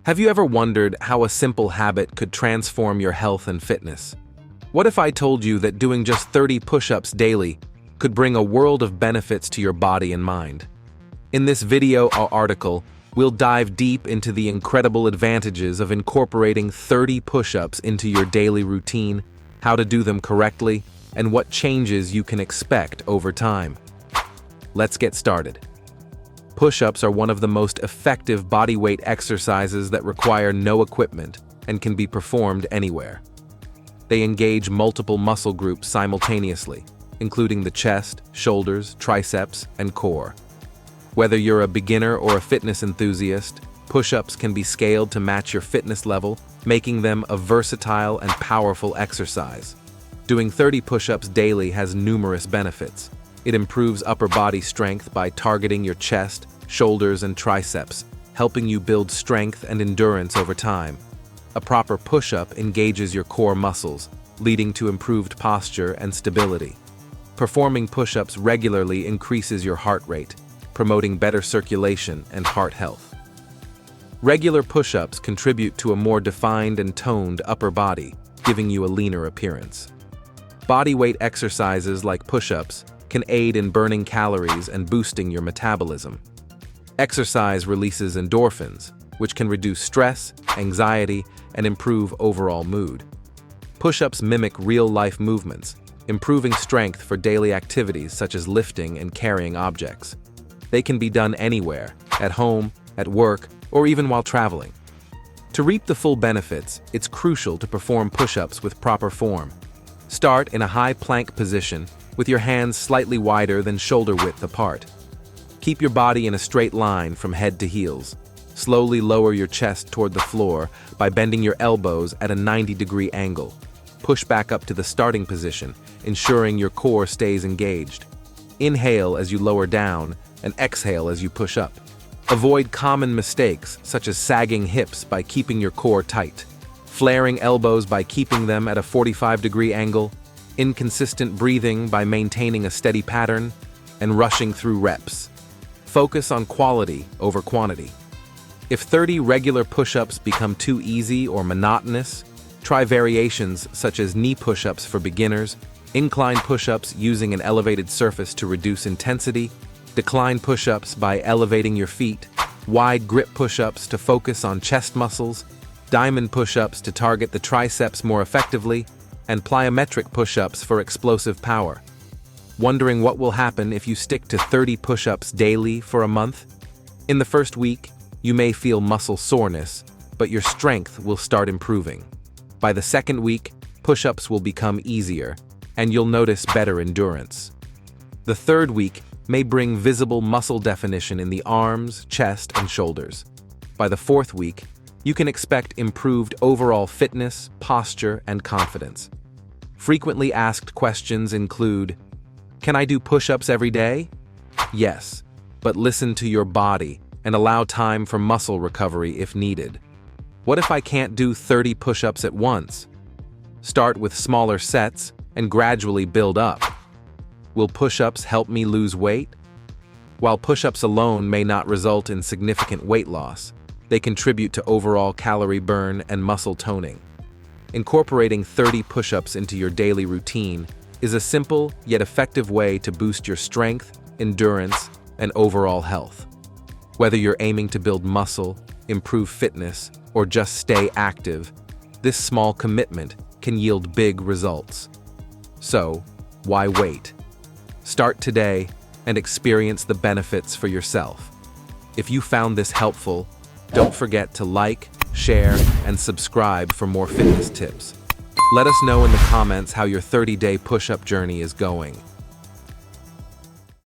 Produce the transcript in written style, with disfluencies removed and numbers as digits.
Have you ever wondered how a simple habit could transform your health and fitness? What if I told you that doing just 30 push-ups daily could bring a world of benefits to your body and mind? In this video or article, we'll dive deep into the incredible advantages of incorporating 30 push-ups into your daily routine, how to do them correctly, and what changes you can expect over time. Let's get started. Push-ups are one of the most effective bodyweight exercises that require no equipment and can be performed anywhere. They engage multiple muscle groups simultaneously, including the chest, shoulders, triceps, and core. Whether you're a beginner or a fitness enthusiast, push-ups can be scaled to match your fitness level, making them a versatile and powerful exercise. Doing 30 push-ups daily has numerous benefits. It improves upper body strength by targeting your chest, shoulders, and triceps, helping you build strength and endurance over time. A proper push-up engages your core muscles, leading to improved posture and stability. Performing push-ups regularly increases your heart rate, promoting better circulation and heart health. Regular push-ups contribute to a more defined and toned upper body, giving you a leaner appearance. Bodyweight exercises like push-ups can aid in burning calories and boosting your metabolism. Exercise releases endorphins, which can reduce stress, anxiety, and improve overall mood. Push-ups mimic real-life movements, improving strength for daily activities such as lifting and carrying objects. They can be done anywhere, at home, at work, or even while traveling. To reap the full benefits, it's crucial to perform push-ups with proper form. Start in a high plank position with your hands slightly wider than shoulder width apart. Keep your body in a straight line from head to heels. Slowly lower your chest toward the floor by bending your elbows at a 90-degree angle. Push back up to the starting position, ensuring your core stays engaged. Inhale as you lower down and exhale as you push up. Avoid common mistakes such as sagging hips by keeping your core tight, flaring elbows by keeping them at a 45-degree angle, inconsistent breathing by maintaining a steady pattern, and rushing through reps. Focus on quality over quantity. If 30 regular push-ups become too easy or monotonous, try variations such as knee push-ups for beginners, incline push-ups using an elevated surface to reduce intensity, decline push-ups by elevating your feet, wide grip push-ups to focus on chest muscles, diamond push-ups to target the triceps more effectively, and plyometric push-ups for explosive power. Wondering what will happen if you stick to 30 push-ups daily for a month? In the first week, you may feel muscle soreness, but your strength will start improving. By the second week, push-ups will become easier, and you'll notice better endurance. The third week may bring visible muscle definition in the arms, chest, and shoulders. By the fourth week, you can expect improved overall fitness, posture, and confidence. Frequently asked questions include, can I do push-ups every day? Yes, but listen to your body and allow time for muscle recovery if needed. What if I can't do 30 push-ups at once? Start with smaller sets and gradually build up. Will push-ups help me lose weight? While push-ups alone may not result in significant weight loss, they contribute to overall calorie burn and muscle toning. Incorporating 30 push-ups into your daily routine is a simple yet effective way to boost your strength, endurance, and overall health. Whether you're aiming to build muscle, improve fitness, or just stay active, this small commitment can yield big results. So, why wait? Start today and experience the benefits for yourself. If you found this helpful, don't forget to like, share, and subscribe for more fitness tips. Let us know in the comments how your 30-day push-up journey is going.